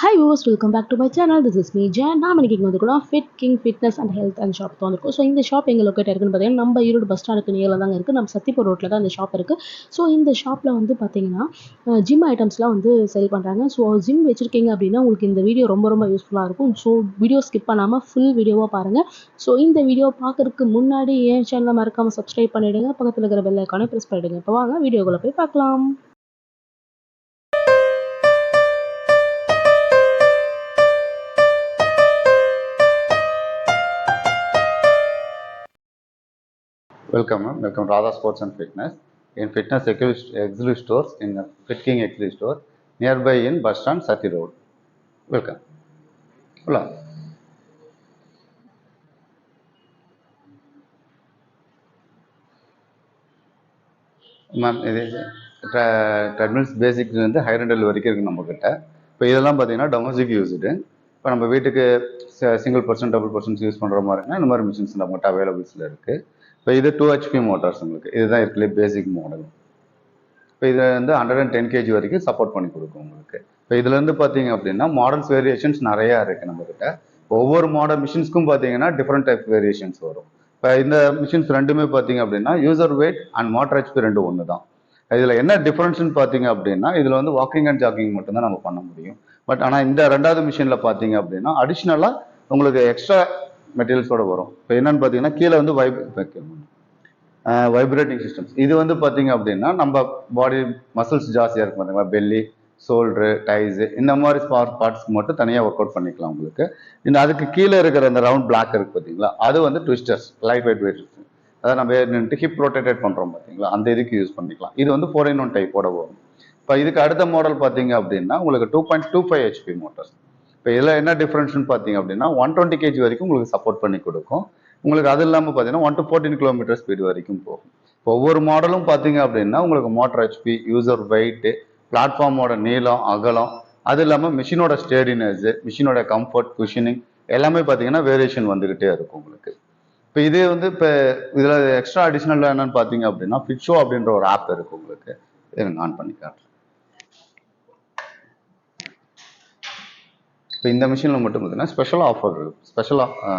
Hi viewers, welcome back to my channel. This is me Jan. நான் இன்னைக்கு இங்கே வந்துருக்கோம் fit king fitness and health and shop தான் வந்திருக்கோம். ஸோ இந்த ஷாப் எங்கே லொக்கேட் இருக்குன்னு பார்த்தீங்கன்னா நம்ம ஈரோடு பஸ் ஸ்டாண்டுக்கு நியரில் தாங்க இருக்குது. நம்ம சத்திப்பூர் ரோட்டில் தான் இந்த ஷாப் இருக்குது. ஸோ இந்த ஷாப்பில் வந்து பார்த்தீங்கன்னா ஜிம் ஐட்டம்ஸ்லாம் வந்து செல் பண்ணுறாங்க. ஸோ ஜிம் வச்சுருக்கீங்க அப்படின்னா உங்களுக்கு இந்த வீடியோ ரொம்ப ரொம்ப யூஸ்ஃபுல்லாக இருக்கும். ஸோ வீடியோ ஸ்கிப் பண்ணாமல் ஃபுல் வீடியோவாக பாருங்கள். ஸோ இந்த வீடியோ பார்க்குறதுக்கு முன்னாடி என் சேனலை மறக்காமல் சப்ஸ்கிரைப் பண்ணிவிடுங்க. பக்கத்தில் இருக்கிற பெல் ஐக்கானை ப்ரெஸ் பண்ணிவிடுங்க. இப்போ வாங்க வீடியோக்குள்ளே போய் பார்க்கலாம். Welcome to Radha Sports and Fitness. In fitness exclusive stores in Fit King exclusive store nearby in bus stand Sati Road. Welcome. Hola. Ma'am இது ட்ரெட்மில்ஸ் பேசிக்ஸ் வந்து ஹை ரெண்டல் வரைக்கும் இருக்குது நம்மக்கிட்ட. இப்போ இதெல்லாம் பார்த்தீங்கன்னா டொமஸ்டிக் யூஸ்டு. இப்போ நம்ம வீட்டுக்கு single percent double percent use பண்ணுற மாதிரினா இந்த மாதிரி மிஷின்ஸ் நம்மகிட்ட அவைலபிள்ஸில் இருக்குது. இப்போ இது 2 HP மோட்டார்ஸ் உங்களுக்கு இதுதான் இருக்குல்ல பேசிக் மாடல். இப்போ இதில் வந்து 110 kg வரைக்கும் சப்போர்ட் பண்ணி கொடுக்கும் உங்களுக்கு. இப்போ இதுலேருந்து பார்த்தீங்க அப்படின்னா மாடல்ஸ் வேரியேஷன்ஸ் நிறையா இருக்குது நம்மக்கிட்ட. ஒவ்வொரு மாடல் மிஷின்ஸ்க்கும் பார்த்தீங்கன்னா டிஃப்ரெண்ட் டைப் வேரியேஷன்ஸ் வரும். இப்போ இந்த மிஷின்ஸ் ரெண்டுமே பார்த்தீங்க அப்படின்னா user weight and motor HP ரெண்டும் ஒன்று தான். இதில் என்ன டிஃப்ரென்ஸ்னு பார்த்தீங்க அப்படின்னா இதில் வந்து வாக்கிங் அண்ட் ஜாக்கிங் மட்டும்தான் நம்ம பண்ண முடியும். பட் ஆனால் இந்த ரெண்டாவது மிஷினில் பார்த்தீங்க அப்படின்னா அடிஷ்னலாக உங்களுக்கு எக்ஸ்ட்ரா மெட்டீரியல்ஸோட வரும். இப்போ என்னன்னு பார்த்தீங்கன்னா கீழே வந்து வைப்ரேட்டிங் சிஸ்டம்ஸ். இது வந்து பார்த்தீங்க அப்படின்னா நம்ம பாடி மசில்ஸ் ஜாஸ்தியாக இருக்கும் பார்த்தீங்களா, பெல்லி, ஷோல்டரு, டைஸு இந்த மாதிரி பார்ட்ஸ்க்கு மட்டும் தனியாக ஒர்க் அவுட் பண்ணிக்கலாம் உங்களுக்கு. இந்த அதுக்கு கீழே இருக்கிற அந்த ரவுண்ட் பிளாக் இருக்குது பார்த்தீங்களா, அது வந்து ட்விஸ்டர்ஸ், லைட் வெயிட். அதாவது நம்ம நின்றுட்டு ஹிப் ரொட்டேட் பண்ணுறோம் பார்த்தீங்களா, அந்த இதுக்கு யூஸ் பண்ணிக்கலாம். இது வந்து 4-in-1 டைப்போட வரும். இப்போ இதுக்கு அடுத்த மாடல் பார்த்தீங்க அப்படின்னா உங்களுக்கு 2.25 HP மோட்டர்ஸ். இப்போ இதில் என்ன டிஃப்ரென்ஸ்னு பார்த்தீங்க அப்படின்னா 120 kg வரைக்கும் உங்களுக்கு சப்போர்ட் பண்ணி கொடுக்கும். உங்களுக்கு அது இல்லாமல் பார்த்தீங்கன்னா 1 to 14 km ஸ்பீடு வரைக்கும் போகும். இப்போ ஒவ்வொரு மாடலும் பார்த்தீங்க அப்படின்னா உங்களுக்கு மோட்டர் ஹெச்பி, யூசர் வெயிட்டு, பிளாட்ஃபார்மோட நீளம், அகலம், அது இல்லாமல் மிஷினோட ஸ்டேடினஸ், மிஷினோட கம்ஃபர்ட், குஷனிங் எல்லாமே பார்த்தீங்கன்னா வேரியேஷன் வந்துகிட்டே இருக்கும் உங்களுக்கு. இப்போ இதே வந்து இப்போ இதில் எக்ஸ்ட்ரா அடிஷ்னலாக என்னன்னு பார்த்தீங்க அப்படின்னா ஃபிட்ஷோ அப்படின்ற ஒரு ஆப் இருக்குது உங்களுக்கு. இதை ஆன் பண்ணி காட்டுறேன். இப்போ இந்த மிஷினில் மட்டும் பார்த்தீங்கன்னா ஸ்பெஷல் ஆஃபர் இருக்குது, ஸ்பெஷலாக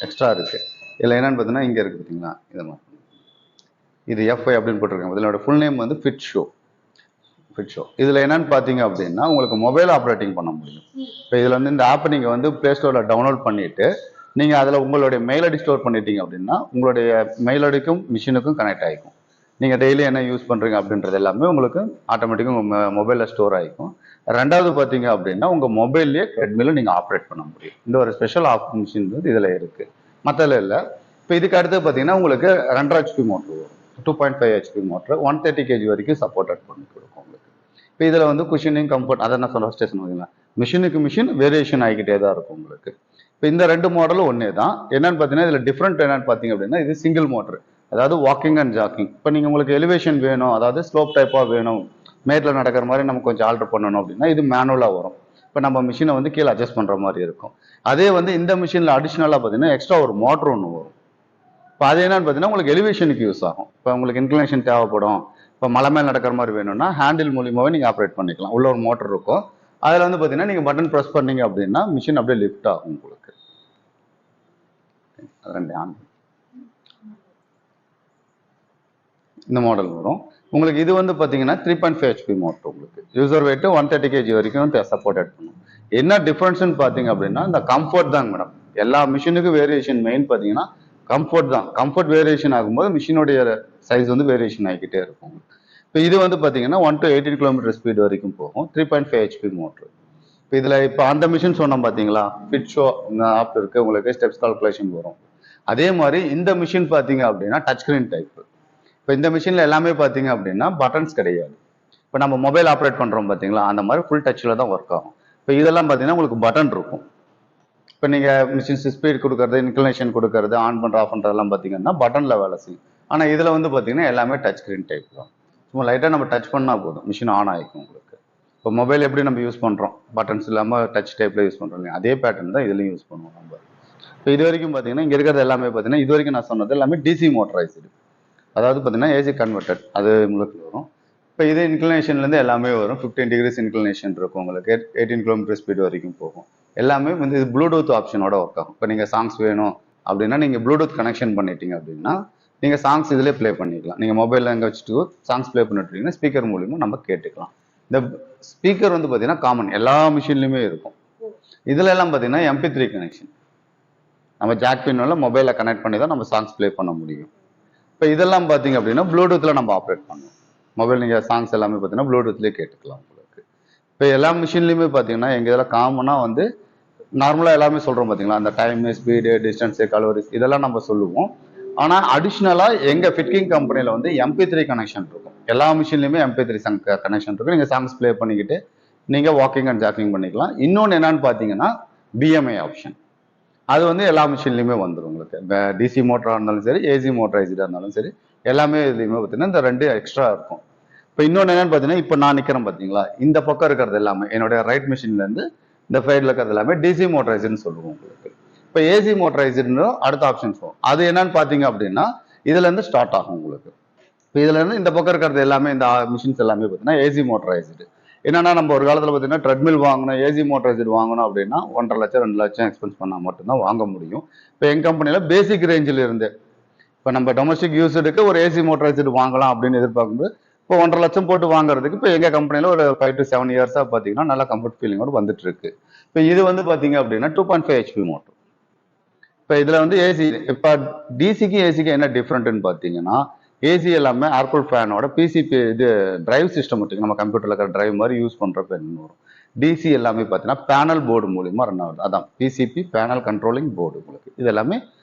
எக்ஸ்ட்ரா இருக்குது. இதில் என்னென்னு பார்த்தீங்கன்னா இங்கே இருக்குது பார்த்தீங்களா, இதை மாதிரி இது எஃப்ஐ அப்படின்னு போட்டிருக்காங்க. இதனோட ஃபுல் நேம் வந்து ஃபிட்ஷோ. இதில் என்னென்னு பார்த்தீங்க அப்படின்னா உங்களுக்கு மொபைல் ஆப்ரேட்டிங் பண்ண முடியும். இப்போ இதில் வந்து இந்த ஆப்பை நீங்கள் வந்து ப்ளே ஸ்டோரில் டவுன்லோட் பண்ணிவிட்டு நீங்கள் அதில் உங்களுடைய மெயில் ஐடி ஸ்டோர் பண்ணிட்டீங்க அப்படின்னா உங்களுடைய மெயில் ஐடிக்கும் மிஷினுக்கும் கனெக்ட் ஆகிக்கும். நீங்கள் டெய்லி என்ன யூஸ் பண்ணுறீங்க அப்படின்றது எல்லாமே உங்களுக்கு ஆட்டோமேட்டிக்காக உங்கள் மொபைலில் ஸ்டோர் ஆகிக்கும். ரெண்டாவது பார்த்தீங்க அப்படின்னா உங்கள் மொபைல்லேயே ட்ரெட்மில்லை நீங்கள் ஆப்ரேட் பண்ண முடியும். இந்த ஒரு ஸ்பெஷல் மிஷின் வந்து இதில் இருக்குது, மற்றதில் இல்லை. இப்போ இதுக்கு அடுத்து பார்த்தீங்கன்னா உங்களுக்கு 2.5 HP மோட்ரு வரும். 2.5 HP மோட்ரு 130 kg வரைக்கும் சப்போர்ட் பண்ணி கொடுக்கும் உங்களுக்கு. இப்போ இதில் வந்து குஷனிங், கம்ஃபர்ட் அதை நான் சொல்ல ஸ்டேஷன் பார்த்தீங்கன்னா மிஷினுக்கு மிஷின் வேரியேஷன் ஆகிக்கிட்டே தான் இருக்கும் உங்களுக்கு. இப்போ இந்த ரெண்டு மாடலும் ஒன்றே தான். என்னன்னு பார்த்தீங்கன்னா இதில் டிஃப்ரெண்ட் என்னன்னு பார்த்தீங்க அப்படின்னா இது சிங்கிள் மோட்ரு, அதாவது வாக்கிங் அண்ட் ஜாக்கிங். இப்போ நீங்கள் உங்களுக்கு எலிவேஷன் வேணும், அதாவது ஸ்லோப் டைப்பாக வேணும், மேட்டில் நடக்கிற மாதிரி நம்ம கொஞ்சம் ஆல்டர் பண்ணணும் அப்படின்னா இது மேனுவலாக வரும். இப்போ நம்ம மிஷினை வந்து கீழே அட்ஜஸ்ட் பண்ணுற மாதிரி இருக்கும். அதே வந்து இந்த மிஷினில் அடிஷ்னலாக பார்த்தீங்கன்னா எக்ஸ்ட்ரா ஒரு மோட்ரு ஒன்று வரும். இப்போ அது என்னன்னு பார்த்தீங்கன்னா உங்களுக்கு எலிவேஷனுக்கு யூஸ் ஆகும். இப்போ உங்களுக்கு இன்க்ளினேஷன் தேவைப்படும், இப்போ மலை மேல் நடக்கிற மாதிரி வேணும்னா ஹேண்டில் மூலியமாகவே நீங்கள் ஆப்ரேட் பண்ணிக்கலாம். உள்ள ஒரு மோட்டர் இருக்கும், அதில் வந்து பார்த்தீங்கன்னா நீங்கள் பட்டன் ப்ரெஸ் பண்ணீங்க அப்படின்னா மிஷின் அப்படியே லிஃப்ட் ஆகும் உங்களுக்கு. இந்த மாடல் வரும் உங்களுக்கு. இது வந்து பார்த்தீங்கன்னா 3.5 HP மோட்டர் உங்களுக்கு. யூசர் வெயிட் 130 kg வரைக்கும் சப்போர்ட் பண்ணும். என்ன டிஃபரன்ஸ்னு பார்த்தீங்க அப்படின்னா இந்த கம்ஃபர்ட் தாங்க மேடம். எல்லா மிஷினுக்கும் வேரியேஷன் மெயின் பார்த்தீங்கன்னா கம்ஃபர்ட் தான். கம்ஃபர்ட் வேரியேஷன் ஆகும்போது மிஷினுடைய சைஸ் வந்து வேரியேஷன் ஆகிக்கிட்டே இருக்கும். இப்போ இது வந்து பார்த்தீங்கன்னா 1 to 18 km ஸ்பீடு வரைக்கும் போகும். 3.5 HP மோட்டர். இப்போ இதில் இப்போ அந்த மிஷின் சொன்னோம் பார்த்தீங்களா, ஃபிட்ஷோ ஆப் இருக்குது உங்களுக்கு, ஸ்டெப்ஸ் கால்குலேஷன் வரும். அதே மாதிரி இந்த மிஷின் பார்த்தீங்க அப்படின்னா டச் ஸ்க்ரீன் டைப்பு. இப்போ இந்த மிஷினில் எல்லாமே பார்த்தீங்க அப்படின்னா பட்டன்ஸ் கிடையாது. இப்போ நம்ம மொபைல் ஆப்ரேட் பண்ணுறோம் பார்த்தீங்களா, அந்த மாதிரி ஃபுல் டச்சில் தான் ஒர்க் ஆகும். இப்போ இதெல்லாம் பார்த்தீங்கன்னா உங்களுக்கு பட்டன் இருக்கும். இப்போ நீங்கள் மிஷின்ஸ் ஸ்பீட் கொடுக்கறது, இன்க்ளினேஷன் கொடுக்கறது, ஆன் பண்ணுற ஆஃப் பண்ணுறதெல்லாம் பார்த்தீங்கன்னா பட்டனில் வேலை செய்யும். ஆனால் இதில் வந்து பார்த்தீங்கன்னா எல்லாமே டச் ஸ்க்ரீன் டைப் தான். சும்மா லைட்டாக நம்ம டச் பண்ணால் போதும், மிஷின் ஆன் ஆகிக்கும் உங்களுக்கு. இப்போ மொபைல் எப்படி நம்ம யூஸ் பண்ணுறோம், பட்டன்ஸ் இல்லாமல் டச் டைப்பில் யூஸ் பண்ணுறோம், அதே பேட்டர்ன் தான் இதுலையும் யூஸ் பண்ணுவோம் நம்ம. இப்போ இது வரைக்கும் பார்த்தீங்கன்னா இங்கே இருக்கிறது எல்லாமே பார்த்தீங்கன்னா இது வரைக்கும் நான் சொன்னது எல்லாமே டிசி மோட்டரைஸ்டு, அதாவது பார்த்தீங்கன்னா ஏசி கன்வெர்டட் அது உங்களுக்கு வரும். இப்போ இது இன்க்ளினேஷன்லேருந்து எல்லாமே வரும். 15 டிகிரிஸ் இன்க்ளினேஷன் இருக்கும் உங்களுக்கு. 18 கிலோமீட்டர் ஸ்பீட் வரைக்கும் போகும். எல்லாமே வந்து இது ப்ளூடூத் ஆப்ஷனோட ஒர்க் ஆகும். இப்போ நீங்கள் சாங்ஸ் வேணும் அப்படின்னா நீங்கள் ப்ளூடூத் கனெக்ஷன் பண்ணிட்டீங்க அப்படின்னா நீங்கள் சாங்ஸ் இதிலே ப்ளே பண்ணிக்கலாம். நீங்கள் மொபைலில் எங்கே வச்சுட்டு சாங்ஸ் ப்ளே பண்ணிட்டீங்கன்னா ஸ்பீக்கர் மூலிமா நம்ம கேட்டுக்கலாம். இந்த ஸ்பீக்கர் வந்து பார்த்தீங்கன்னா காமன் எல்லா மிஷின்லையுமே இருக்கும். இதுல எல்லாம் பார்த்தீங்கன்னா MP3 கனெக்ஷன், நம்ம ஜாக் பின்னோட மொபைலில் கனெக்ட் பண்ணி தான் நம்ம சாங்ஸ் ப்ளே பண்ண முடியும். இப்போ இதெல்லாம் பார்த்தீங்க அப்படின்னா ப்ளூடூத்தில் நம்ம ஆப்ரேட் பண்ணுவோம். மொபைல் நீங்கள் சாங்ஸ் எல்லாமே பார்த்தீங்கன்னா ப்ளூடூத்லேயே கேட்டுக்கலாம் உங்களுக்கு. இப்போ எல்லா மிஷின்லையுமே பார்த்தீங்கன்னா எங்கள் இதில் காமனாக வந்து நார்மலாக எல்லாமே சொல்கிறோம் பார்த்தீங்களா, அந்த டைமு, ஸ்பீடு, டிஸ்டன்ஸு, கலோரிஸ் இதெல்லாம் நம்ம சொல்லுவோம். ஆனால் அடிஷ்னலாக எங்கள் ஃபிட்கிங் கம்பெனியில் வந்து MP3 கனெக்ஷன் இருக்கும். எல்லா மிஷின்லையுமே MP3 கனெக்ஷன் இருக்கும். நீங்கள் சாங்ஸ் ப்ளே பண்ணிக்கிட்டு நீங்கள் வாக்கிங் அண்ட் ஜாக்கிங் பண்ணிக்கலாம். இன்னொன்று என்னன்னு பார்த்தீங்கன்னா BMI ஆப்ஷன். அது வந்து எல்லா மிஷின்லையுமே வந்துடும் உங்களுக்கு. டிசி மோட்டராக இருந்தாலும் சரி, ஏசி மோட்டரைஸ்டாக இருந்தாலும் சரி, எல்லாமே இதுலையுமே பார்த்தீங்கன்னா இந்த 2 எக்ஸ்ட்ரா இருக்கும். இப்போ இன்னொன்று என்னன்னு பார்த்தீங்கன்னா, இப்போ நான் நிற்கிறேன் பார்த்தீங்களா, இந்த பக்கம் இருக்கிறது எல்லாமே என்னுடைய ரைட் மிஷின்லேருந்து இந்த சைடில் இருக்கிறது எல்லாமே டிசி மோட்டரைஸ்டுன்னு சொல்லுவோம் உங்களுக்கு. இப்போ ஏசி மோட்டரைஸ்டுன்னு அடுத்த ஆப்ஷன்ஸ் வரும். அது என்னன்னு பார்த்தீங்க அப்படின்னா இதுலேருந்து ஸ்டார்ட் ஆகும் உங்களுக்கு. இப்போ இதுலேருந்து இந்த பக்கம் இருக்கிறது எல்லாமே இந்த மிஷின்ஸ் எல்லாமே பார்த்தீங்கன்னா ஏசி மோட்டரைஸ்டு. என்னன்னா நம்ம ஒரு காலத்தில் பார்த்தீங்கன்னா ட்ரெட்மில் வாங்கணும், ஏசி மோட்டரைஸ்டு வாங்கணும் அப்படின்னா 1.5 லட்சம் 2 லட்சம் எக்ஸ்பென்ஸ் பண்ணால் மட்டும்தான் வாங்க முடியும். இப்போ எங்கள் கம்பெனியில் பேசிக் ரேஞ்சில் இருந்து இப்போ நம்ம டொமஸ்டிக் யூஸுக்கு ஒரு ஏசி மோட்டரைஸ்டு வாங்கலாம் அப்படின்னு எதிர்பார்க்கும்போது இப்போ 1.5 லட்சம் போட்டு வாங்குறதுக்கு இப்போ எங்கள் கம்பெனியில் ஒரு 5 to 7 இயர்ஸாக பார்த்தீங்கன்னா நல்லா கம்ஃபர்ட் ஃபீலிங்கோடு வந்துட்டு இருக்கு. இப்போ இது வந்து பார்த்தீங்க அப்படின்னா 2.5 HP மோட்டர். இப்போ இதில் வந்து ஏசி, இப்போ டிசிக்கு ஏசிக்கு என்ன டிஃப்ரெண்ட்னு பார்த்தீங்கன்னா ஏசி எல்லாமே ஏர்கூல் ஃபேனோட பிசிபி இது டிரைவ் சிஸ்டம் இருக்கு. நம்ம கம்ப்யூட்டரில் இருக்கிற டிரைவ் மாதிரி யூஸ் பண்ணுறப்ப என்ன வரும், டிசி எல்லாமே பார்த்தீங்கன்னா பேனல் போர்டு மூலிமா ரன் ஆகுது. அதான் பிசிபி பேனல் கண்ட்ரோலிங் போர்டு உங்களுக்கு. இது எல்லாமே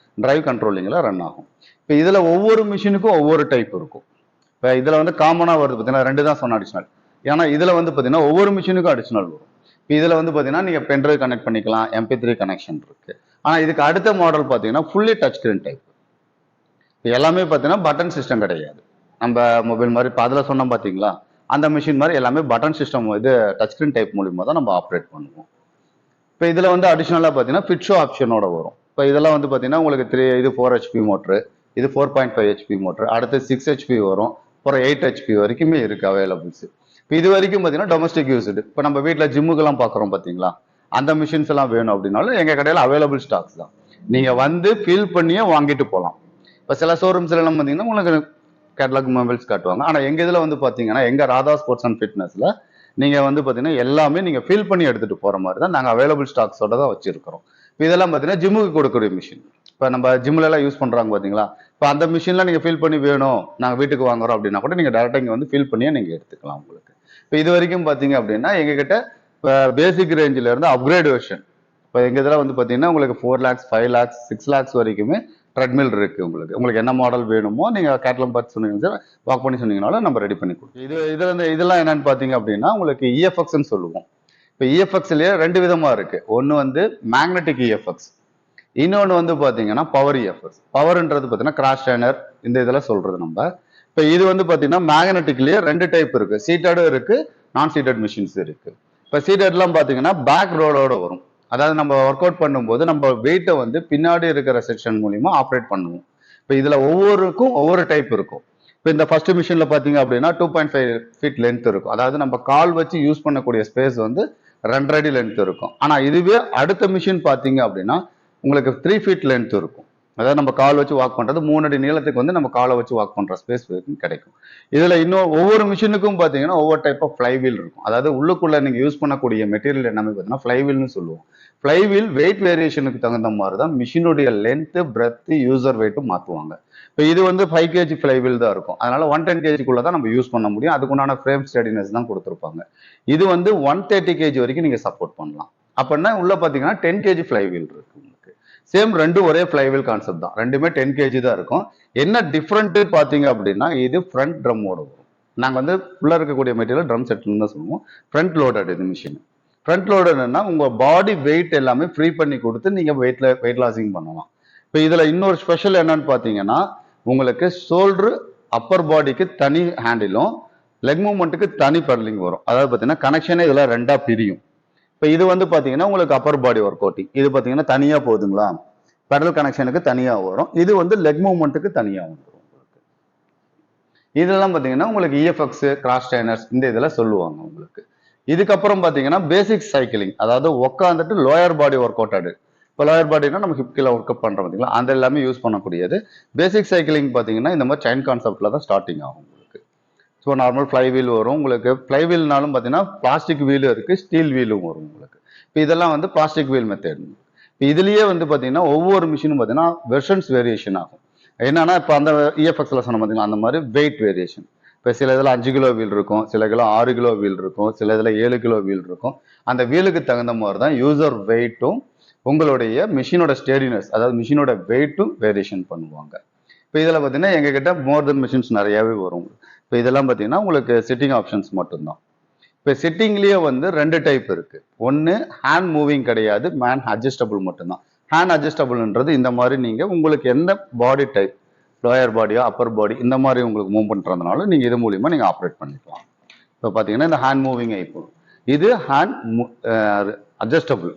டிரைவ் கண்ட்ரோலிங்கில் ரன் ஆகும். இப்போ இதில் ஒவ்வொரு மிஷினுக்கும் ஒவ்வொரு டைப் இருக்கும். இப்போ இதில் வந்து காமனாக வருது பார்த்தீங்கன்னா 2 தான் சொன்ன அடிஷனல். ஏன்னா இதில் வந்து பார்த்தீங்கன்னா ஒவ்வொரு மிஷினுக்கும் அடிஷனல் வரும். இப்போ இதில் வந்து பார்த்தீங்கன்னா நீங்கள் பென்ட்ரைவ் கனெக்ட் பண்ணிக்கலாம், MP3 கனெக்ஷன் இருக்கு. ஆனால் இதுக்கு அடுத்த மாடல் பார்த்தீங்கன்னா ஃபுல்லி டச் ஸ்கிரீன் டைப். எல்லாமே பார்த்தீங்கன்னா பட்டன் சிஸ்டம் கிடையாது. நம்ம மொபைல் மாதிரி இப்போ அதில் சொன்னோம் பார்த்தீங்களா, அந்த மிஷின் மாதிரி எல்லாமே பட்டன் சிஸ்டம், இது டச் ஸ்கிரீன் டைப் மூலிமா தான் நம்ம ஆப்ரேட் பண்ணுவோம். இப்போ இதில் வந்து அடிஷ்னலாக பார்த்தீங்கன்னா ஃபிட் ஷோ ஆப்ஷனோட வரும். இப்போ இதெல்லாம் வந்து பார்த்தீங்கன்னா உங்களுக்கு இது 4 HP மோட்ரு, இது 4.5 HP மோட்ரு, அடுத்து 6 HP வரும், அப்புறம் 8 HP வரைக்குமே இருக்குது அவைலபிள்ஸ். இப்போ இது வரைக்கும் பார்த்தீங்கன்னா டொமஸ்டிக் யூஸ்டு. இப்போ நம்ம வீட்டில் ஜிம்முக்கெல்லாம் பார்க்குறோம் பார்த்தீங்களா, அந்த மிஷின்ஸ் எல்லாம் வேணும் அப்படின்னாலும் எங்கள் கடையில் அவைலபிள் ஸ்டாக்ஸ் தான். நீங்கள் வந்து ஃபில் பண்ணியே வாங்கிட்டு போகலாம். இப்போ சில ஷோரூம்ஸ்ல எல்லாம் பார்த்தீங்கன்னா உங்களுக்கு கேட்டலாக் மொபைல்ஸ் காட்டுவாங்க. ஆனால் எங்கள் இதில் வந்து பார்த்தீங்கன்னா எங்கள் ராதா ஸ்போர்ட்ஸ் அண்ட் ஃபிட்னஸில் நீங்கள் வந்து பார்த்தீங்கன்னா எல்லாமே நீங்கள் ஃபில் பண்ணி எடுத்துகிட்டு போகிற மாதிரி தான் நாங்கள் அவைலபிள் ஸ்டாக்ஸோட தான் வச்சிருக்கிறோம். இப்போ இதெல்லாம் பார்த்தீங்கன்னா ஜிம்முக்கு கொடுக்கக்கூடிய மிஷின். இப்போ நம்ம ஜிம்லலாம் யூஸ் பண்ணுறாங்க பார்த்தீங்களா, இப்போ அந்த மிஷின்லாம் நீங்கள் ஃபில் பண்ணி வேணும் நாங்கள் வீட்டுக்கு வாங்குறோம் அப்படின்னா கூட நீங்கள் டேரெக்டாக இங்கே வந்து ஃபில் பண்ணியே நீங்கள் எடுத்துக்கலாம் உங்களுக்கு. இப்போ இது வரைக்கும் பார்த்தீங்க அப்படின்னா எங்ககிட்ட இப்போ பேசிக் ரேஞ்சில் இருந்து அப்கிரேட் வெர்ஷன் இப்போ எங்கள் இதில் வந்து பார்த்தீங்கன்னா உங்களுக்கு 4 lakhs 5 lakhs 6 lakhs வரைக்குமே ட்ரெட்மில் இருக்கு. உங்களுக்கு என்ன மாடல் வேணுமோ நீங்கள் கேட்லாக் பார்த்து சொன்னீங்கன்னா வாக் பண்ணி சொன்னீங்கனாலும் நம்ம ரெடி பண்ணி கொடுப்போம். இதெல்லாம் என்னன்னு பார்த்தீங்க அப்படின்னா உங்களுக்கு EFXன்னு சொல்லுவோம். இப்போ EFXலயே 2 விதமா இருக்கு. ஒன்று வந்து மேக்னெட்டிக் EFX, இன்னொன்று வந்து பார்த்தீங்கன்னா பவர் EFX. பவர்ன்றது பார்த்தீங்கன்னா கிராஷ் ட்ரைனர் இந்த இதெல்லாம் சொல்றது நம்ம. இப்போ இது வந்து பார்த்தீங்கன்னா மேக்னெட்டிக்லயே 2 டைப் இருக்கு, சீட்டடும் இருக்கு, நான் சீட்டட் மிஷின்ஸ் இருக்கு. இப்போ சீட்டட்லாம் பார்த்தீங்கன்னா பேக் ரோலோட வரும். அதாவது நம்ம ஒர்க் அவுட் பண்ணும்போது நம்ம வெயிட்டை வந்து பின்னாடி இருக்கிற செக்ஷன் மூலியமா ஆப்ரேட் பண்ணுவோம். இப்போ இதுல ஒவ்வொருக்கும் ஒவ்வொரு டைப் இருக்கும். இப்போ இந்த ஃபர்ஸ்ட் மிஷின்ல பாத்தீங்க அப்படின்னா 2.5 ஃபீட் லென்த் இருக்கும். அதாவது நம்ம கால் வச்சு யூஸ் பண்ணக்கூடிய ஸ்பேஸ் வந்து 2.5 அடி லென்த் இருக்கும். ஆனா இதுவே அடுத்த மிஷின் பாத்தீங்க அப்படின்னா உங்களுக்கு 3 ஃபீட் லென்த் இருக்கும். அதாவது நம்ம கால் வச்சு வாக் பண்றது 3 அடி நீளத்துக்கு வந்து நம்ம காலை வச்சு வாக் பண்ற ஸ்பேஸ் கிடைக்கும். இதுல இன்னும் ஒவ்வொரு மிஷினுக்கும் பாத்தீங்கன்னா ஒவ்வொரு டைப் ஆஃப் ஃப்ளைவீல் இருக்கும். அதாவது உள்ளுக்குள்ள நீங்க யூஸ் பண்ணக்கூடிய மெட்டீரியல் எல்லாமே பாத்தீங்கன்னா ஃப்ளைவீல்னு சொல்லுவோம். ஃப்ளைவீல் வெயிட் வேரியேஷனுக்கு தகுந்த மாதிரி தான் மிஷினுடைய லென்த், பிரெத், யூசர் வெயிட்டும் மாற்றுவாங்க. இப்போ இது வந்து 5 kg ஃப்ளைவீல் தான் இருக்கும். அதனால 110 kgக்குள்ள தான் நம்ம யூஸ் பண்ண முடியும். அதுக்குண்டான ஃப்ரேம் ஸ்டெடினஸ் தான் கொடுத்துருப்பாங்க. இது வந்து 130 kg வரைக்கும் நீங்க சப்போர்ட் பண்ணலாம். அப்படின்னா உள்ள பார்த்தீங்கன்னா 10 kg ஃப்ளைவீல் இருக்கு உங்களுக்கு. சேம் ரெண்டும் ஒரே ஃப்ளைவீல் கான்செப்ட் தான். ரெண்டுமே 10 kg தான் இருக்கும். என்ன டிஃப்ரெண்ட் பார்த்தீங்க அப்படின்னா இது ஃப்ரண்ட் ட்ரம்மோட வரும். நாங்கள் வந்து உள்ள இருக்கக்கூடிய மெட்டீரியல் ட்ரம் செட்னு தான் சொல்லுவோம். ஃப்ரண்ட் லோடட் இது மிஷின். ஃப்ரண்ட் லோடர்னா உங்க பாடி வெயிட் எல்லாமே ஃப்ரீ பண்ணி கொடுத்து நீங்க வெயிட் லாசிங் பண்ணலாம். இப்போ இதுல இன்னொரு ஸ்பெஷல் என்னன்னு பாத்தீங்கன்னா உங்களுக்கு ஷோல்டர் அப்பர் பாடிக்கு தனி ஹேண்டிலும் லெக் மூவ்மெண்ட்டுக்கு தனி பெடலிங் வரும். அதாவது பாத்தீங்கன்னா கனெக்ஷனே இதுல 2ஆ பிரியும். இப்போ இது வந்து பாத்தீங்கன்னா உங்களுக்கு அப்பர் பாடி ஒர்க் அவுட்டிங், இது பாத்தீங்கன்னா தனியா போகுதுங்களா, பெடல் கனெக்ஷனுக்கு தனியா வரும். இது வந்து லெக் மூவ்மெண்ட்டுக்கு தனியா வந்துடும் உங்களுக்கு. இதெல்லாம் பார்த்தீங்கன்னா உங்களுக்கு இஎஃப்எக்ஸ் கிராஸ் ட்ரைனர்ஸ் இந்த இதெல்லாம் சொல்லுவாங்க உங்களுக்கு. இதுக்கப்புறம் பார்த்தீங்கன்னா பேசிக் சைக்கிளிங், அதாவது உட்காந்துட்டு லோயர் பாடி ஒர்க் அவுட் ஆடு. இப்போ லோயர் பாடினா நம்ம ஹிப் கீழே ஒர்க் அப் பண்ணுறோம் பார்த்தீங்களா, அந்த எல்லாமே யூஸ் பண்ணக்கூடியது. பேசிக் சைக்கிளிங் பார்த்தீங்கன்னா இந்த மாதிரி செயின் கான்செப்டில் தான் ஸ்டார்டிங் ஆகும் உங்களுக்கு. ஸோ நார்மல் ஃப்ளை வீல் வரும் உங்களுக்கு. ஃப்ளை வீல்னாலும் பார்த்தீங்கன்னா பிளாஸ்டிக் வீலும் இருக்குது, ஸ்டீல் வீலும் வரும் உங்களுக்கு. இப்போ இதெல்லாம் வந்து பிளாஸ்டிக் வீல் மெத்தட். இப்போ இதுலேயே வந்து பார்த்தீங்கன்னா ஒவ்வொரு மிஷினும் பார்த்தீங்கன்னா வெர்ஷன்ஸ் வேரியேஷன் ஆகும். என்னன்னா இப்போ அந்த இஎஃப்எக்ஸ்ல சொன்ன பார்த்தீங்கன்னா அந்த மாதிரி வெயிட் வேரியேஷன். இப்போ சில இதில் 5 கிலோ வீல் இருக்கும், சில கிலோ 6 கிலோ வீல் இருக்கும், சில இதில் 7 கிலோ வீல் இருக்கும். அந்த வீலுக்கு தகுந்த மாதிரி தான் யூசர் வெயிட்டும் உங்களுடைய மிஷினோட ஸ்டேடினஸ், அதாவது மிஷினோட வெயிட்டும் வேரியேஷன் பண்ணுவாங்க. இப்போ இதில் பார்த்தீங்கன்னா எங்ககிட்ட மோர் தென் மிஷின்ஸ் நிறையாவே வரும். இப்போ இதெல்லாம் பார்த்தீங்கன்னா உங்களுக்கு சிட்டிங் ஆப்ஷன்ஸ் மட்டும்தான். இப்போ சிட்டிங்லேயே வந்து 2 டைப் இருக்கு. ஒன்று ஹேண்ட் மூவிங் கிடையாது, மேன் அட்ஜஸ்டபிள் மட்டும்தான். ஹேண்ட் அட்ஜஸ்டபிள்ன்றது இந்த மாதிரி நீங்கள் உங்களுக்கு எந்த பாடி டைப், லோயர் பாடியோ அப்பர் பாடி இந்த மாதிரி உங்களுக்கு மூவ் பண்ணுறதுனால நீங்கள் இது மூலியமாக நீங்கள் ஆப்ரேட் பண்ணிக்கலாம். இப்போ பார்த்தீங்கன்னா இந்த ஹேண்ட் மூவிங் இப்போ இது ஹேண்ட் அட்ஜஸ்டபிள்.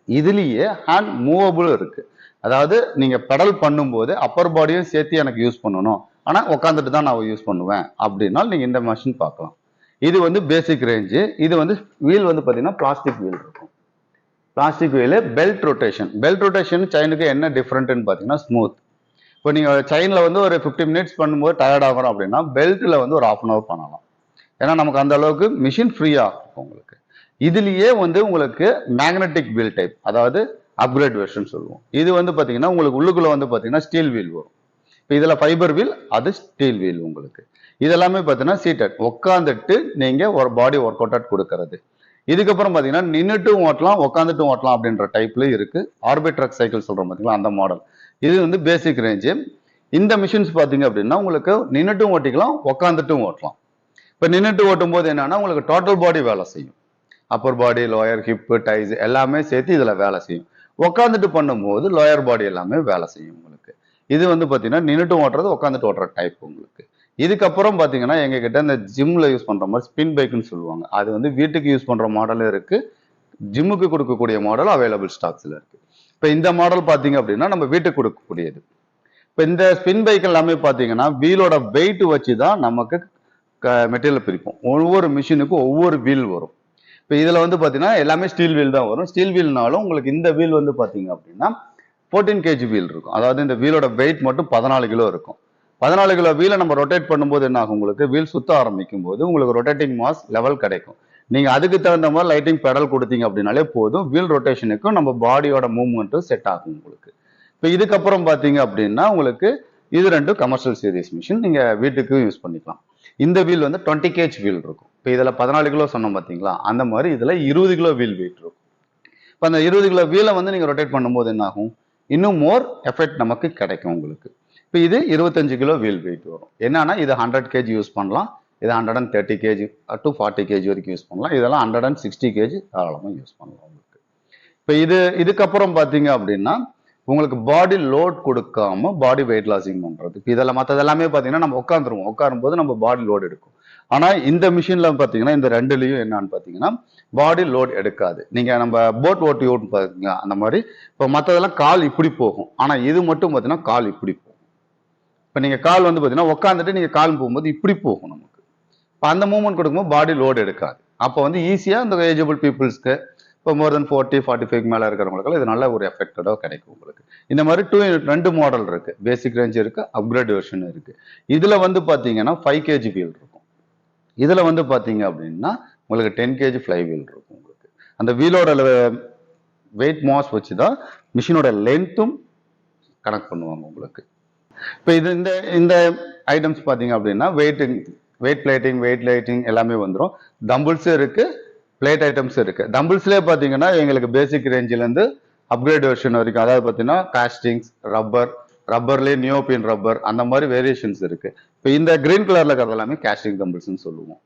இதுலேயே ஹேண்ட் மூவபிள் இருக்கு. அதாவது நீங்கள் பெடல் பண்ணும்போது அப்பர் பாடியும் சேர்த்து எனக்கு யூஸ் பண்ணணும், ஆனால் உட்காந்துட்டு தான் நான் யூஸ் பண்ணுவேன் அப்படின்னா நீங்கள் இந்த மிஷின் பார்க்கலாம். இது வந்து பேசிக் ரேஞ்சு. இது வந்து வீல் வந்து பார்த்தீங்கன்னா பிளாஸ்டிக் வீல் இருக்கும். Plastic wheel belt rotation. Belt rotation செயினுக்கு என்ன டிஃப்ரெண்ட்னு பார்த்தீங்கன்னா ஸ்மூத். இப்போ நீங்கள் செயினில் வந்து ஒரு 50 மினிட்ஸ் பண்ணும்போது டயர்ட் ஆகிறோம் அப்படின்னா பெல்ட்டில் வந்து ஒரு 1/2 hour பண்ணலாம். ஏன்னா நமக்கு அந்த அளவுக்கு மிஷின் ஃப்ரீயாக இருக்கும் உங்களுக்கு. இதுலேயே வந்து உங்களுக்கு மேக்னெட்டிக் வீல் டைப், அதாவது அப்கிரேட் வெர்ஷன் சொல்லுவோம். இது வந்து பார்த்தீங்கன்னா உங்களுக்கு உள்ளுக்குள்ளே வந்து பார்த்தீங்கன்னா ஸ்டீல் வீல் வரும். இப்போ இதில் ஃபைபர் வீல், அது ஸ்டீல் வீல் உங்களுக்கு. இதெல்லாமே பார்த்தீங்கன்னா சீட்டட், உட்காந்துட்டு நீங்கள் ஒரு பாடி ஒர்க் அவுட் அவுட் கொடுக்கறது. இதுக்கப்புறம் பார்த்தீங்கன்னா நின்றுட்டும் ஓட்டலாம் உட்காந்துட்டும் ஓட்டலாம் அப்படின்ற டைப்ல இருக்கு. ஆர்பிட்ரக் சைக்கிள் சொல்கிறோம் பார்த்தீங்களா, அந்த மாடல். இது வந்து பேசிக் ரேஞ்சு. இந்த மிஷின்ஸ் பார்த்தீங்க அப்படின்னா உங்களுக்கு நின்றுட்டும் ஓட்டிக்கலாம் உட்காந்துட்டும் ஓட்டலாம். இப்போ நின்றுட்டு ஓட்டும் போது என்னன்னா உங்களுக்கு டோட்டல் பாடி வேலை செய்யும். அப்பர் பாடி, லோயர், ஹிப்பு, டைஸ் எல்லாமே சேர்த்து இதில் வேலை செய்யும். உட்காந்துட்டு பண்ணும்போது லோயர் பாடி எல்லாமே வேலை செய்யும் உங்களுக்கு. இது வந்து பார்த்தீங்கன்னா நின்றுட்டு ஓட்டுறது உட்காந்துட்டு ஓட்டுற டைப் உங்களுக்கு. இதுக்கப்புறம் பார்த்தீங்கன்னா எங்ககிட்ட இந்த ஜிம்ல யூஸ் பண்ற மாதிரி ஸ்பின் பைக்குன்னு சொல்லுவாங்க. அது வந்து வீட்டுக்கு யூஸ் பண்ற மாடலும் இருக்கு, ஜிம்முக்கு கொடுக்கக்கூடிய மாடல் அவைலபிள் ஸ்டாக்ஸ்ல இருக்கு. இப்போ இந்த மாடல் பார்த்தீங்க அப்படின்னா நம்ம வீட்டுக்கு கொடுக்கக்கூடியது. இப்போ இந்த ஸ்பின் பைக் எல்லாமே பார்த்தீங்கன்னா வீலோட வெயிட் வச்சு தான் நமக்கு மெட்டீரியல் பிரிப்போம். ஒவ்வொரு மிஷினுக்கும் ஒவ்வொரு வீல் வரும். இப்போ இதில் வந்து பார்த்தீங்கன்னா எல்லாமே ஸ்டீல் வீல் தான் வரும். ஸ்டீல் வீல்னாலும் உங்களுக்கு இந்த வீல் வந்து பார்த்தீங்க அப்படின்னா 14 kg வீல் இருக்கும். அதாவது இந்த வீலோட வெயிட் மட்டும் 14 கிலோ இருக்கும். 14 கிலோ வீலை நம்ம ரொட்டேட் பண்ணும்போது என்ன ஆகும், உங்களுக்கு வீல் சுத்த ஆரம்பிக்கும் போது உங்களுக்கு ரொட்டேட்டிங் மாஸ் லெவல் கிடைக்கும். நீங்க அதுக்கு தகுந்த மாதிரி லைட்டிங் பெடல் கொடுத்தீங்க அப்படின்னாலே போதும், வீல் ரொட்டேஷனுக்கும் நம்ம பாடியோட மூவ்மெண்ட்டும் செட் ஆகும் உங்களுக்கு. இப்போ இதுக்கப்புறம் பார்த்தீங்க அப்படின்னா உங்களுக்கு இது ரெண்டும் கமர்ஷியல் சீரிஸ் மிஷின், நீங்க வீட்டுக்கு யூஸ் பண்ணிக்கலாம். இந்த வீல் வந்து 20 kg வீல் இருக்கும். இப்போ இதில் 14 கிலோ சொன்னோம் பார்த்தீங்களா, அந்த மாதிரி இதில் 20 கிலோ வீல் வெயிட் இருக்கும். இப்போ அந்த 20 கிலோ வீலை வந்து நீங்கள் ரொட்டேட் பண்ணும்போது என்ன ஆகும், இன்னும் மோர் எஃபெக்ட் நமக்கு கிடைக்கும் உங்களுக்கு. இப்போ இது 25 கிலோ வீல் வெயிட் வரும். என்னன்னா இது 100 kg யூஸ் பண்ணலாம், இது 130 kg to 40 kg வரைக்கும் யூஸ் பண்ணலாம். இதெல்லாம் 160 kg தாராளமாக யூஸ் பண்ணலாம் உங்களுக்கு. இப்போ இதுக்கப்புறம் பார்த்தீங்க அப்படின்னா உங்களுக்கு பாடி லோட் கொடுக்காம பாடி வெயிட் லாஸிங் பண்றது. இப்போ இதெல்லாம் மற்றதெல்லாமே பார்த்தீங்கன்னா நம்ம உட்காந்துருவோம், உட்காரும்போது நம்ம பாடி லோட் எடுக்கும். ஆனால் இந்த மிஷின்ல பார்த்தீங்கன்னா இந்த ரெண்டுலையும் என்னன்னு பார்த்தீங்கன்னா பாடி லோட் எடுக்காது. நீங்க நம்ம போட் ஓட்டி பாத்தீங்க அந்த மாதிரி. இப்போ மற்றதெல்லாம் கால் இப்படி போகும், ஆனால் இது மட்டும் பார்த்தீங்கன்னா கால் இப்படி போகும். இப்போ நீங்க கால் வந்து பார்த்தீங்கன்னா உட்காந்துட்டு நீங்க கால் போகும்போது இப்படி போகும் நமக்கு. இப்போ அந்த மூவ்மெண்ட் கொடுக்கும்போது பாடி லோட் எடுக்காது. அப்போ வந்து ஈஸியாக இந்த ஏஜபிள் பீப்புள்ஸ்க்கு இப்போ மோர் தென் 40-45 மேலே இருக்கிறவங்களுக்கு இது நல்ல ஒரு எஃபெக்டடாக கிடைக்கும் உங்களுக்கு. இந்த மாதிரி 2 மாடல் இருக்கு, பேசிக் ரேஞ்ச் இருக்கு, அப்கிரேட் வெர்ஷன் இருக்கு. இதுல வந்து பார்த்தீங்கன்னா 5 kg வீல் இருக்கும். இதுல வந்து பார்த்தீங்க அப்படின்னா உங்களுக்கு 10 kg ஃப்ளை வீல் இருக்கும் உங்களுக்கு. அந்த வீலோட வெயிட் மாஸ் வச்சு தான் மிஷினோட லென்த்தும் கனெக்ட் பண்ணுவாங்க உங்களுக்கு. இப்போ இந்த இந்த ஐட்டம்ஸ் பார்த்தீங்க அப்படின்னா வெயிட் பிளேட்டிங், வெயிட் லைட்டிங் எல்லாமே வந்துடும். தம்பிள்ஸும் இருக்கு, பிளேட் ஐட்டம்ஸ் இருக்கு. தம்பிள்ஸ்லேயே பார்த்தீங்கன்னா எங்களுக்கு பேசிக் ரேஞ்சிலேருந்து அப்கிரேட் வெர்ஷன் வரைக்கும், அதாவது பார்த்தீங்கன்னா காஸ்டிங்ஸ், ரப்பர்லேயே நியோபின் ரப்பர், அந்த மாதிரி வேரியேஷன்ஸ் இருக்கு. இப்போ இந்த கிரீன் கலர்ல இருக்கிறது எல்லாமே காஸ்டிங் தம்பிள்ஸ்ன்னு சொல்லுவோம்.